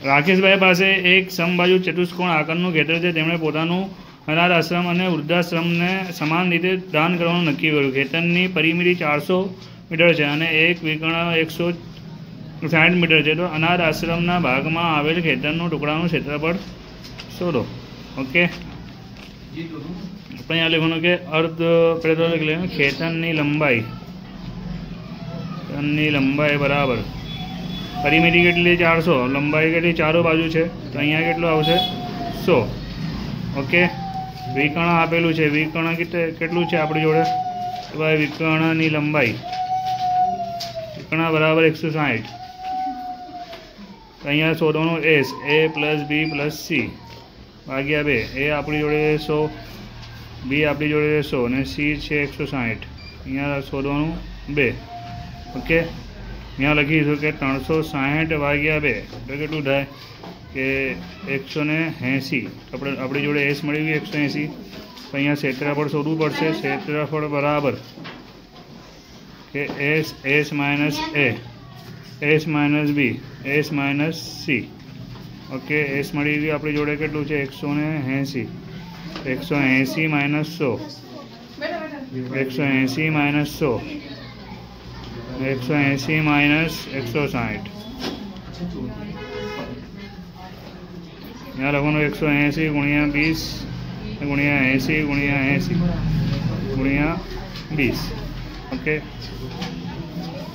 રાકેશભાઈ પાસે એક સમબાજુ ચતુષ્કોણ આકારનું ખેતર છે. તેમણે પોતાનું અનાથ આશ્રમ અને વૃદ્ધાશ્રમને સમાન રીતે દાન કરવાનું નક્કી કર્યું. ખેતરની પરિમિતિ 400 મીટર છે અને એક વિકર્ણ 160 મીટર છે. તો અનાથ આશ્રમના ભાગમાં આવેલ ખેતરનું ટુકડાનું ક્ષેત્રફળ શોધો. ઓકે, આપણે અહીંયા લખવાનું કે અર્ધ ખેતરની લંબાઈ બરાબર પરિમિતિ કેટલી 400, લંબાઈ કેટલી ચારો બાજુ છે તો અહીંયા કેટલું આવશે 100. ઓકે, વિકર્ણ આપેલું છે. વિકર્ણ કેટલું છે આપણી જોડે? તો ભાઈ વિકર્ણની લંબાઈ વિકર્ણ બરાબર 160. તો અહીંયા શોધવાનું s a plus b plus c ભાગ્યા 2. એ આપણી જોડે 100, બી આપણી જોડે 100 અને સી છે 160. અહીંયા શોધવાનું 2. ઓકે, અહીંયા લખીશું કે 360 ભાગ્યા 2 તો કેટલું થાય કે 180. આપણી જોડે એસ મળી ગયું 180. તો અહીંયા ક્ષેત્રફળ શોધવું પડશે. ક્ષેત્રફળ બરાબર કે s minus a, s minus b, s minus c. Okay, s મળી ગયું આપણી જોડે કેટલું છે 180. 180 માઇનસ 100, 180 માઇનસ 100, 180 માઇનસ 160. यहाँ लखવાનું 180 गुणिया 20 गुणिया 80 गुणिया 80 गुणिया 20. ओके,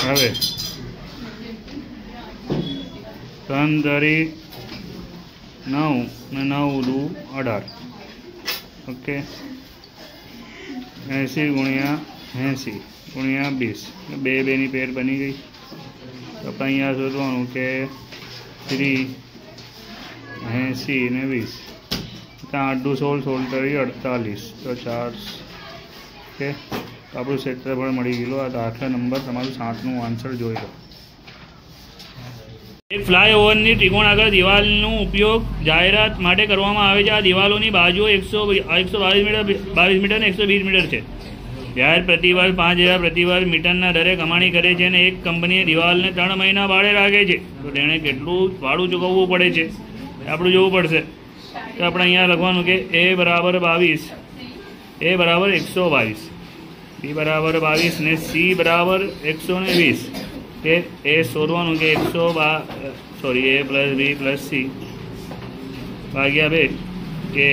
હવે 3 ધરી 9 ને 9 દુ 18. ओके, 80 गुणिया 80 गुणिया 20 બે બેની પેર બની ગઈ. તો આપણે અહીંયા શોધવાનું કે 3 80 ને 20 ત્યાં 8 16 16 તરી 48 તો 4. ઓકે, તો આપણું ક્ષેત્રફળ મળી ગયેલું. આ દાખલા નંબર તમારું 7નું આન્સર જોઈ લો. એક ફ્લાયઓવરની ત્રિકોણાકાર દિવાલનો ઉપયોગ જાહેરાત માટે કરવામાં આવે છે. આ દિવાલોની બાજુઓ 122 મીટર અને 120 મીટર છે. જાહેર પ્રતિવાદ 5000 પ્રતિવાદ મીટરના દરે કમાણી કરે છે અને એક કંપનીએ દિવાલને 3 મહિના ભાડે રાખે છે. તો તેણે કેટલું ભાડું ચૂકવવું પડે છે આપણું જોવું પડશે. તો આપણે અહીંયા લખવાનું કે એ બરાબર 22, એ બરાબર 122, બી બરાબર 22 ને સી બરાબર 120. કે એ શોધવાનું કે એ પ્લસ બી પ્લસ સી ભાગ્યા 2 કે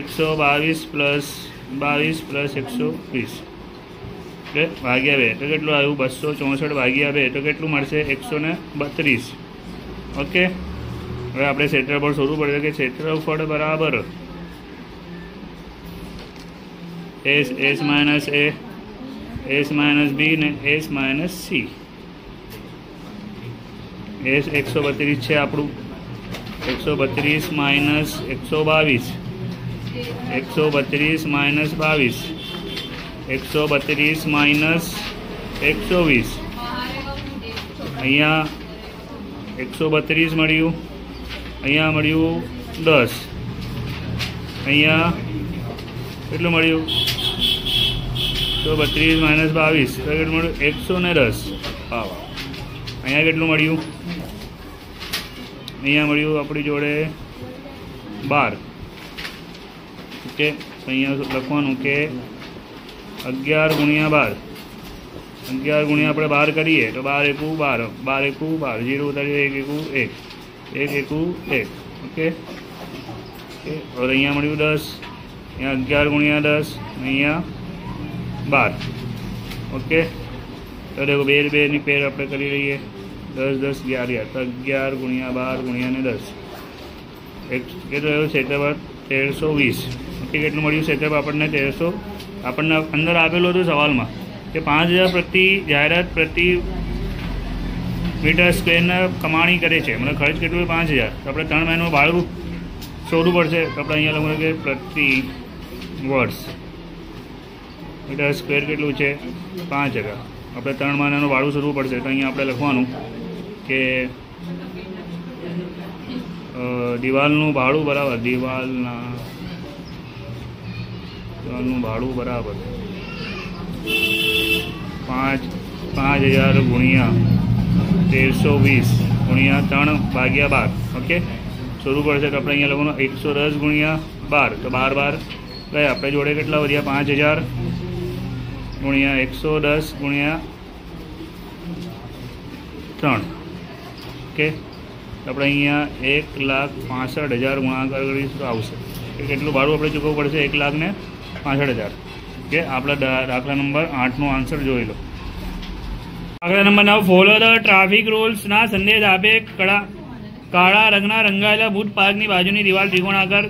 122 પ્લસ 22 પ્લસ 120 એટલે ભાગ્યા 2 તો કેટલું આવ્યું 264 ભાગ્યા 2 તો કેટલું મળશે 132. ઓકે, હવે આપણે ક્ષેત્રફળ શોધવું પડશે કે ક્ષેત્રફળ બરાબર S minus a, s minus બી ને એસ માઇનસ સી. એસ 132 છે આપણું. 132 માઇનસ 122, 132 માઇનસ 22, 132 માઇનસ 120. અહીંયા 132 મળ્યું, અહીંયા મળ્યું 10, અહીંયા કેટલું મળ્યું 132 માઇનસ 22 તો કેટલું મળ્યું 110. અહીંયા કેટલું મળ્યું? અહીંયા મળ્યું આપણી જોડે 12. ઓકે, અહીંયા લખવાનું કે 11 ગુણ્યા 12, 11 ગુણ્યા આપણે 12 કરીએ તો 12 એકુ 12, 12 એકુ 12, 0 ઉતારીએ 1 એકુ 1, 1 એકુ 1. ઓકે, હવે અહીંયા મળ્યું 10, અહીંયા 11 ગુણ્યા 10, અહીંયા 12. ઓકે, તો દેખો બે ની પેર આપણે કરી લઈએ. 10 10 11 તો 11 ગુણ્યા 12 ગુણ્યા ને 10 કેટલું આવ્યું ક્ષેત્રફળ 1320. ઓકે, કેટલું મળ્યું ક્ષેત્રફળ આપણને 1300. આપણને અંદર આપેલું હતું સવાલમાં કે 5000 પ્રતિ જાહેરાત પ્રતિ મીટર સ્ક્વેરના કમાણી કરે છે. મને ખર્ચ કેટલું 5000. તો આપણે 3 મહિનાનું ભાડું શોધવું પડશે. તો આપણે અહીંયા લખવાનું કે પ્રતિ વર્ષ મીટર સ્ક્વેર કેટલું છે 5000. આપણે 3 મહિનાનું ભાડું શોધવું પડશે. તો અહીંયા આપણે લખવાનું કે દિવાલનું ભાડું બરાબર દિવાલનું ભાડું બરાબર 5000 ગુણ્યા 1320 ગુણ્યા 3 ભાગ્યા 12. ઓકે, શોધવું પડશે તો આપણે અહીંયા લખવાનું 110 ગુણ્યા 12, તો 12 ગયા. આપણે જોડે કેટલા વધ્યા? 5000 ગુણ્યા 110 ગુણ્યા 3. ઓકે, તો આપણે અહીંયા 1,65,000 ગુણાકાર કરીશું તો આવશે. કેટલું ભાડું આપણે ચૂકવવું પડશે? 1,65,000. ઓકે, આપણે દાખલા નંબર 8નો આન્સર જોઈ લો. દાખલા નંબર 9, ફોલો ધ ટ્રાફિક રૂલ્સના સંદેશ આપે. કાળા રંગના રંગાયેલા ભૂત પાર્કની બાજુની દિવાલ ત્રિકોણાકાર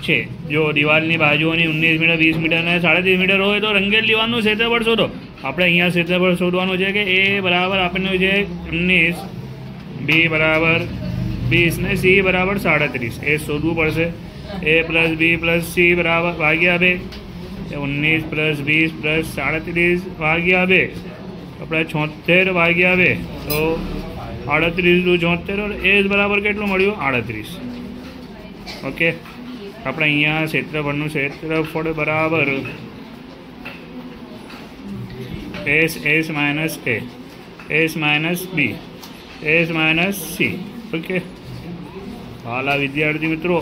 છે. જો દિવાલની બાજુઓની 19 મીટર, 20 મીટર અને 30.5 મીટર હોય તો રંગેલ દિવાલનું ક્ષેત્રફળ શોધો. આપણે અહીંયા ક્ષેત્રફળ શોધવાનું છે કે એ બરાબર આપણને છે 19, બી બરાબર 20 ને સી બરાબર 37. એ શોધવું પડશે. એ પ્લસ બી પ્લસ સી બરાબર ભાગ્યા 2, 19 પ્લસ 20 પ્લસ 37 ભાગ્યા 2, આપણે 76 ભાગ્યા 2, તો 38 × 76. એ બરાબર કેટલું મળ્યું? 38. ઓકે, આપણે અહીંયા ક્ષેત્રફળનું ક્ષેત્રફળ બરાબર S minus a, s minus b, s minus c. Okay, હાલા વિદ્યાર્થી મિત્રો,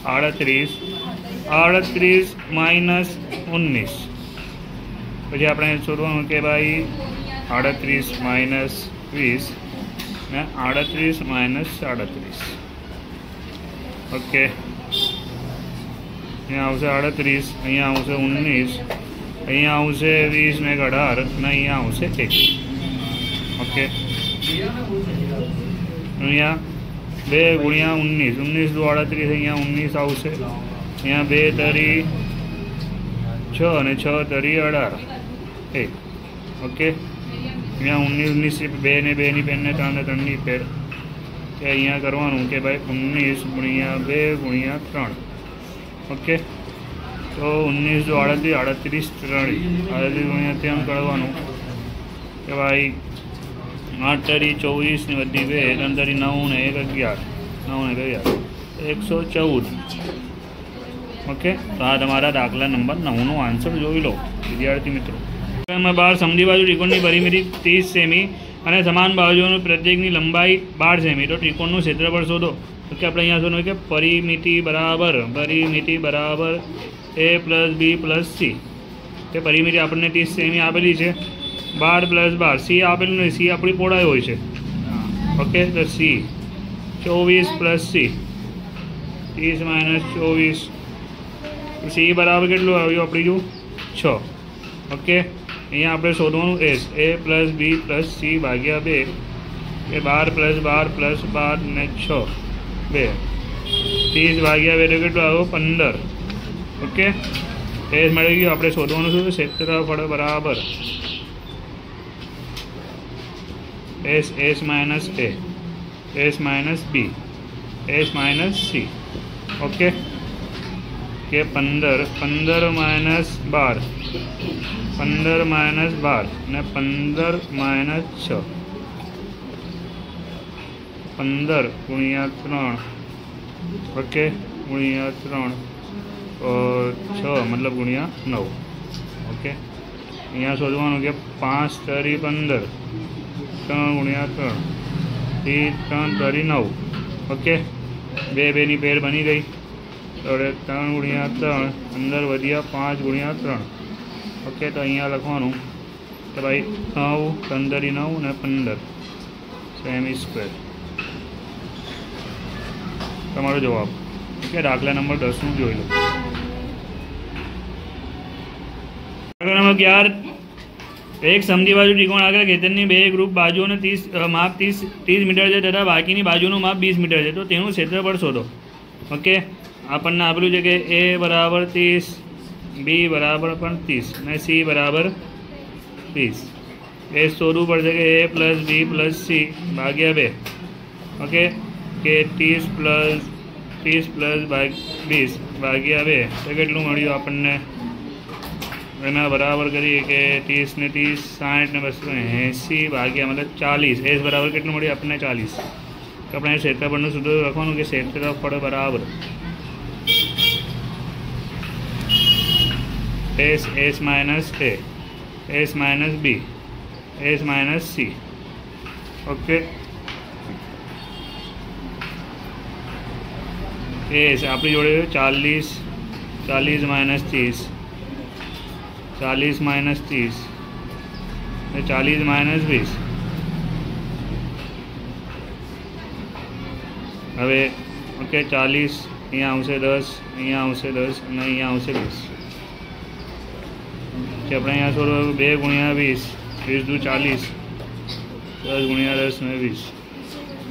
38 માઇનસ 19. પછી આપણે શોધવાનું કે ભાઈ 38 માઇનસ 20 ને 38 માઇનસ 37. ઓકે, અહીંયા આવશે 38, અહીંયા આવશે 19, અહીંયા આવશે 20 ને 18 ને અહીંયા આવશે 1. ઓકે, અહીંયા 2 ગુણ્યા 19, 19 × 38, અહીંયા 19 આવશે. અહીંયા 2 તરી 6 અને 6 તરી 18, 1. ઓકે, અહીંયા 19 2 ને 2 ની પેન ને 3 ને 3 ની પેર. કે અહીંયા કરવાનું કે ભાઈ 19 ગુણ્યા 2 ગુણ્યા 3. ઓકે, તો 19 × 38, 38 ગુણ્યા 3 કરવાનું કે ભાઈ 8 તરી 24 ને બધી 2, 3 તરી 9 ને 1 11, 9 ને 11, 114. ઓકે, તો આ તમારા દાખલા નંબર 9નો આન્સર જોઈ લો વિદ્યાર્થી મિત્રો. 12, સમજી બાજુ ત્રિકોણની પરિમિતિ 30 સેમી અને સમાન બાજુઓનું પ્રત્યેકની લંબાઈ 12 સેમી. તો ત્રિકોણનું ક્ષેત્રફળ શોધો. તો કે આપણે અહીંયા શોધવું કે પરિમિતિ બરાબર એ પ્લસ બી પ્લસ સી. તે પરિમિતિ આપણને 30 સેમી આપેલી છે. 12 પ્લસ 12, સી આપેલું નહીં, સી આપણી પહોળાઈ હોય છે. ઓકે, તો C 24 plus C 30 minus 24, C બરાબર કેટલું આવ્યું આપણી જો 6. ઓકે, અહીંયા આપણે શોધવાનું એસ, એ પ્લસ બી પ્લસ સી ભાગ્યા 2, એ 12 પ્લસ 12 પ્લસ 12 ને 6, 2, 30 ભાગ્યા 2 તો કેટલું આવ્યું? 15. ઓકે, એસ મળી ગયું. આપણે શોધવાનું શું? ક્ષેત્રફળ બરાબર S minus a, s minus b, s minus c. Okay, કે 15 માઇનસ 12, 15 માઇનસ 12 ને 15 માઇનસ 6, 15 ગુણ્યા 3. ઓકે, ગુણ્યા 3, 6 મતલબ ગુણ્યા 9. ઓકે, અહીંયા શોધવાનું કે 5 તરી 15, 3 ગુણ્યા 3, 3 તરી 9. ઓકે, 2 ની પેર બની ગઈ. તો 3 ગુણ્યા 3, 15 વધ્યા 5 ગુણ્યા 3. ઓકે, તો અહીંયા લખવાનું કે ભાઈ 9, 3 9 ને 15 સેમી સ્ક્વેર. તમારો જવાબ. ઓકે, દાખલા નંબર 10નું જોઈ લો. દાખલા નંબર 11, એક સમજી બાજુ ત્રિકોણ આગળ ખેતરની 2 ગ્રુપ બાજુઓને માપ 30 મીટર છે તથા બાકીની બાજુનું માપ 20 મીટર છે. તો તેનું ક્ષેત્રફળ શોધો. ઓકે, આપણને આપેલું છે કે એ બરાબર 30, બી બરાબર પણ 30 ને સી બરાબર 20. એ શોધવું પડશે કે એ પ્લસ બી પ્લસ સી ભાગ્યા 2. ઓકે, કે 30 પ્લસ 20 ભાગ્યા 2 તો કેટલું મળ્યું આપણને? એના બરાબર કરીએ કે 30 ને 30, 60 ને 280 ભાગ્યા મતલબ 40. એસ બરાબર કેટલું મળ્યું આપણને? 40. તો આપણે ક્ષેત્રફળનું સૂત્ર લખવાનું કે ક્ષેત્રફળ બરાબર S minus a, s minus b, s minus c. Okay, આપણી જોડે 40 40 માઇનસ 30 40 માઇનસ 30 40 માઇનસ 20. હવે ઓકે 40 અહીંયા આવશે 10 અહીંયા આવશે 10 અને અહીંયા આવશે 20. કે આપણે અહીંયા થોડો 2 ગુણ્યા 20 20 દુ 40 10 ગુણ્યા 10 ને 20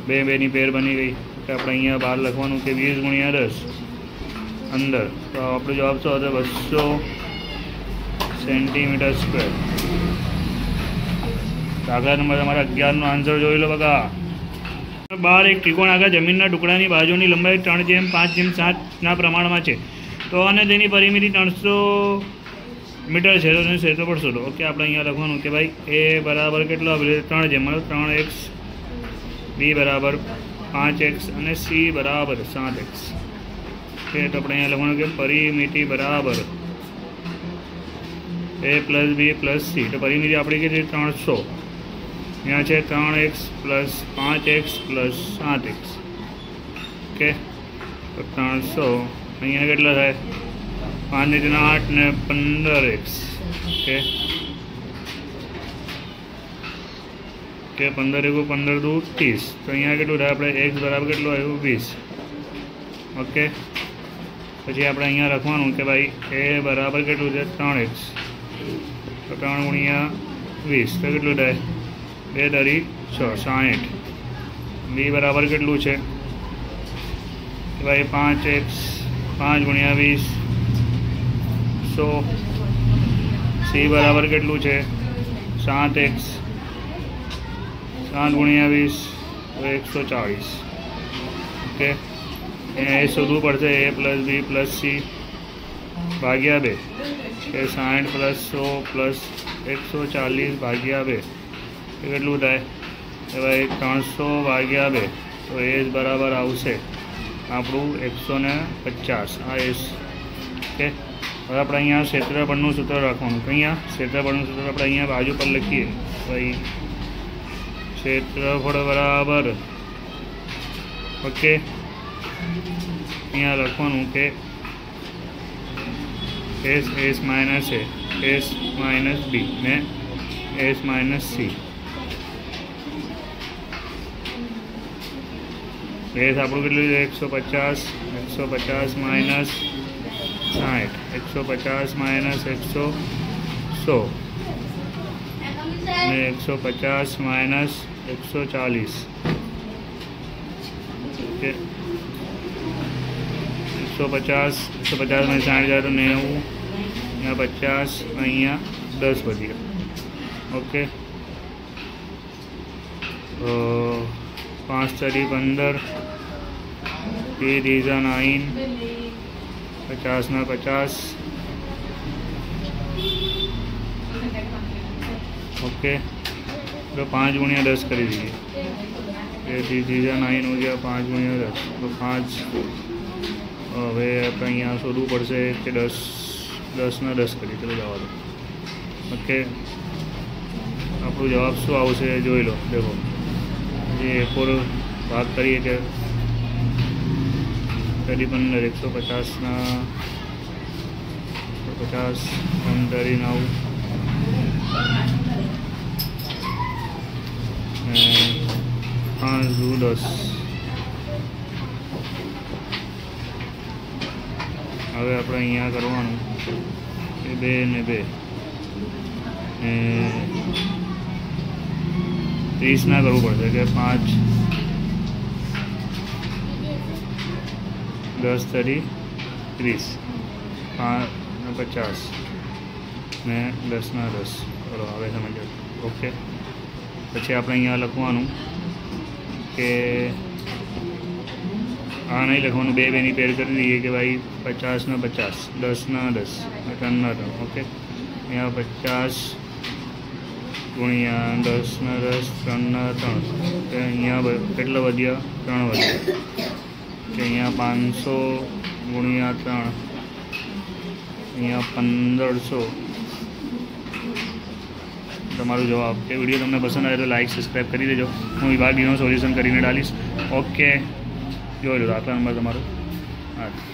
બે બેની પેર બની ગઈ. કે આપણે અહીંયા બહાર લખવાનું કે 20 ગુણ્યા 10 અંદર. તો આપણો જવાબ શું હતો? 200 સેન્ટીમીટર સ્ક્વેર. દાખલા નંબર તમારા 11નો આન્સર જોઈ લો બકા. બહાર એક ત્રિકોણ આખા જમીનના ટુકડાની બાજુની લંબાઈ 3:5:7 પ્રમાણમાં છે. તો અને તેની પરિમિતિ 300 મીટર છે. તો તેનું ક્ષેત્રફળ શોધો. ઓકે, આપણે અહીંયા લખવાનું કે ભાઈ એ બરાબર કેટલો આપેલું? 3x, બી બરાબર 5x અને સી બરાબર 7x. ઓકે, તો આપણે અહીંયા લખવાનું કે પરિમિતિ બરાબર a plus b plus c. તો પરિમિતિ આપણી કેટલી? 300. यहाँ है 3x plus 5x plus 7x. Okay, तो 300 अँ के 5 ने 8 ने 15x. ओके, 15 1 15 2 30. तो अँ के अपने x बराबर के 20. ओके, પછી આપણે અહીંયા લખવાનું કે ભાઈ a બરાબર કેટલું છે? 3x. તો 3 ગુણ્યા 20 તો કેટલું થાય? 2 × 6 60. બી બરાબર કેટલું છે ભાઈ? 5x 5 ગુણ્યા 20 100. સી બરાબર કેટલું છે? 7x 7 ગુણ્યા 20 તો 140. ઓકે, એ શોધવું પડશે a plus b plus c ભાગ્યા 2 કે 60 પ્લસ 100 પ્લસ 140 ભાગ્યા 2 કેટલું થાય? કે ભાઈ 300 ભાગ્યા 2. તો એજ બરાબર આવશે આપણું 150. આ એસ. ઓકે, હવે આપણે અહીંયા ક્ષેત્રફળનું સૂત્ર રાખવાનું. અહીંયા ક્ષેત્રફળનું સૂત્ર આપણે અહીંયા બાજુ પર લખીએ. ભાઈ ક્ષેત્રફળ બરાબર ઓકે અહીંયા લખવાનું કે s minus a s minus બી ને એસ માઇનસ સી. એસ આપણું કેટલું છે? 150 150 માઇનસ 60 150 માઇનસ 100 અને 150 માઇનસ 140. ઓકે, 150 में 60 જાય તો 90 यहाँ 50 અહીંયા 10 વધી ગયા. ઓકે, 5 × 15 3 × 9 50 ના 50. ओके, तो 5 गुणिया 10 कर दीजिए. 3 × 9 हो गया 5 गुणिया 10. तो 5 હવે આપણે અહીંયા શોધવું પડશે કે 10 ના 10 કરી. ચલો જવા દો. ઓકે, આપણું જવાબ શું આવશે જોઈ લો. દેખો જે એકોર ભાગ કરીએ કે 15 150 ના 50 15 9 5 10. હવે આપણે અહીંયા કરવાનું કે 2 ને 2 30 ના કરવું પડશે કે 5 10 × 30 5 ને 50 ને 10 ના 10. ચલો હવે સમજો. ઓકે, પછી આપણે અહીંયા લખવાનું કે આ નહીં લખવાનું, 2 2ની પેર કરી દઈએ કે ભાઈ 50 ના 50 10 ના 10 3 ના 3. ઓકે, અહીંયા 50 ગુણ્યા 10 ના 10 3 ના 3. તો અહીંયા કેટલો વધ્યા? 3 વધ્યા. કે અહીંયા 500 ગુણ્યા 3 અહીંયા 1500 તમારો જવાબ. કે વિડીયો તમને પસંદ આવે તો લાઈક સબસ્ક્રાઈબ કરી દેજો. હું વિભાગીનો સોલ્યુશન કરીને ડાલીશ. ઓકે, જોઈ લો દાખલા નંબર તમારો. 8